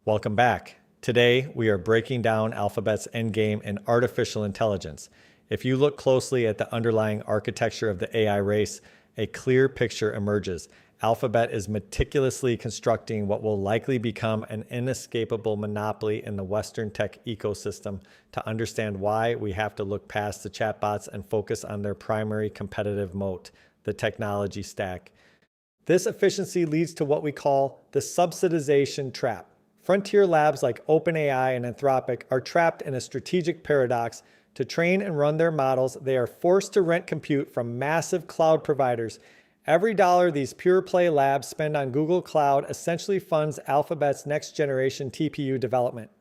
Welcome back. Today, we are breaking down Alphabet's endgame in artificial intelligence. If you look closely at the underlying architecture of the AI race, a clear picture emerges. Alphabet is meticulously constructing what will likely become an inescapable monopoly in the Western tech ecosystem. To understand why, we have to look past the chatbots and focus on their primary competitive moat, the technology stack. This efficiency leads to what we call the subsidization trap. Frontier labs like OpenAI and Anthropic are trapped in a strategic paradox. To train and run their models, they are forced to rent compute from massive cloud providers. Every dollar these pure-play labs spend on Google Cloud essentially funds Alphabet's next-generation TPU development.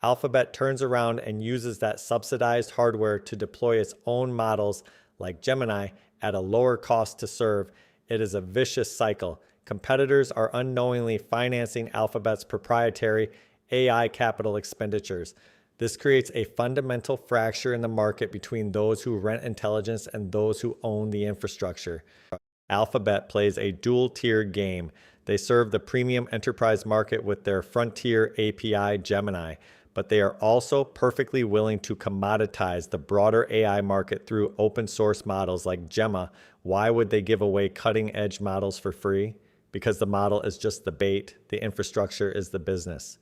Alphabet turns around and uses that subsidized hardware to deploy its own models like Gemini at a lower cost to serve. It is a vicious cycle. Competitors are unknowingly financing Alphabet's proprietary AI capital expenditures. This creates a fundamental fracture in the market between those who rent intelligence and those who own the infrastructure. Alphabet plays a dual-tiered game. They serve the premium enterprise market with their frontier API Gemini, but they are also perfectly willing to commoditize the broader AI market through open-source models like Gemma. Why would they give away cutting-edge models for free? Because the model is just the bait, the infrastructure is the business.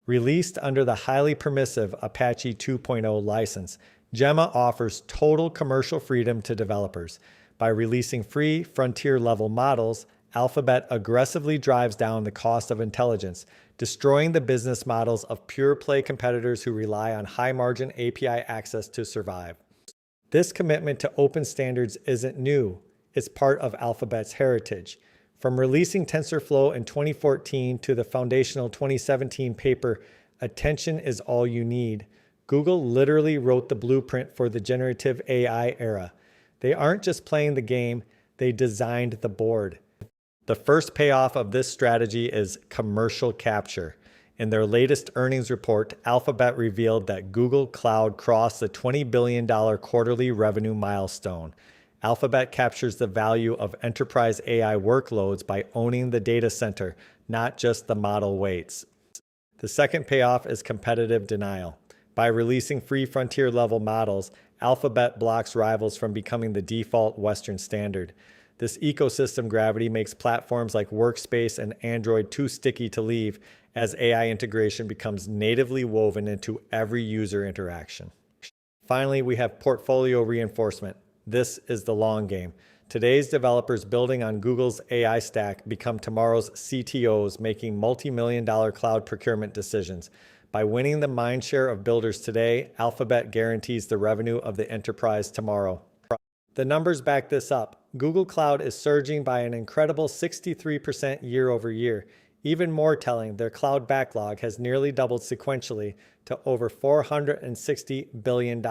Released under the highly permissive Apache 2.0 license, Gemma offers total commercial freedom to developers. By releasing free frontier-level models, Alphabet aggressively drives down the cost of intelligence, destroying the business models of pure-play competitors who rely on high-margin API access to survive. This commitment to open standards isn't new. It's part of Alphabet's heritage. From releasing TensorFlow in 2014 to the foundational 2017 paper, "Attention is all you need," Google literally wrote the blueprint for the generative AI era. They aren't just playing the game, they designed the board. The first payoff of this strategy is commercial capture. In their latest earnings report, Alphabet revealed that Google Cloud crossed the $20 billion quarterly revenue milestone. Alphabet captures the value of enterprise AI workloads by owning the data center, not just the model weights. The second payoff is competitive denial. By releasing free frontier-level models, Alphabet blocks rivals from becoming the default Western standard. This ecosystem gravity makes platforms like Workspace and Android too sticky to leave as AI integration becomes natively woven into every user interaction. Finally, we have portfolio reinforcement. This is the long game. Today's developers building on Google's AI stack become tomorrow's CTOs making multi-million-dollar cloud procurement decisions. By winning the mindshare of builders today, Alphabet guarantees the revenue of the enterprise tomorrow. The numbers back this up. Google Cloud is surging by an incredible 63% year over year. Even more telling, their cloud backlog has nearly doubled sequentially to over $460 billion.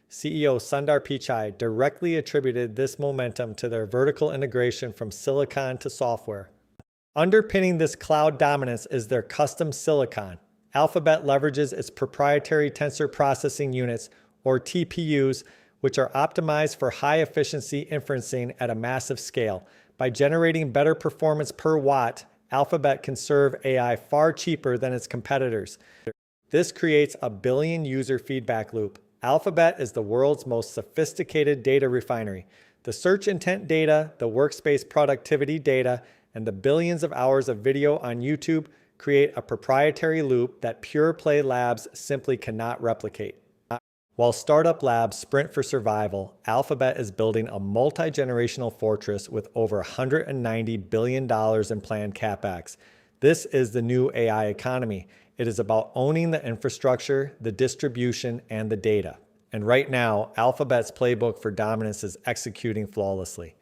CEO Sundar Pichai directly attributed this momentum to their vertical integration from silicon to software. Underpinning this cloud dominance is their custom silicon. Alphabet leverages its proprietary tensor processing units, or TPUs, which are optimized for high-efficiency inferencing at a massive scale. By generating better performance per watt, Alphabet can serve AI far cheaper than its competitors. This creates a billion-user feedback loop. Alphabet is the world's most sophisticated data refinery. The search intent data, the workspace productivity data, and the billions of hours of video on YouTube create a proprietary loop that pure-play labs simply cannot replicate. While startup labs sprint for survival, Alphabet is building a multi-generational fortress with over $190 billion in planned CapEx. This is the new AI economy. It is about owning the infrastructure, the distribution, and the data. And right now, Alphabet's playbook for dominance is executing flawlessly.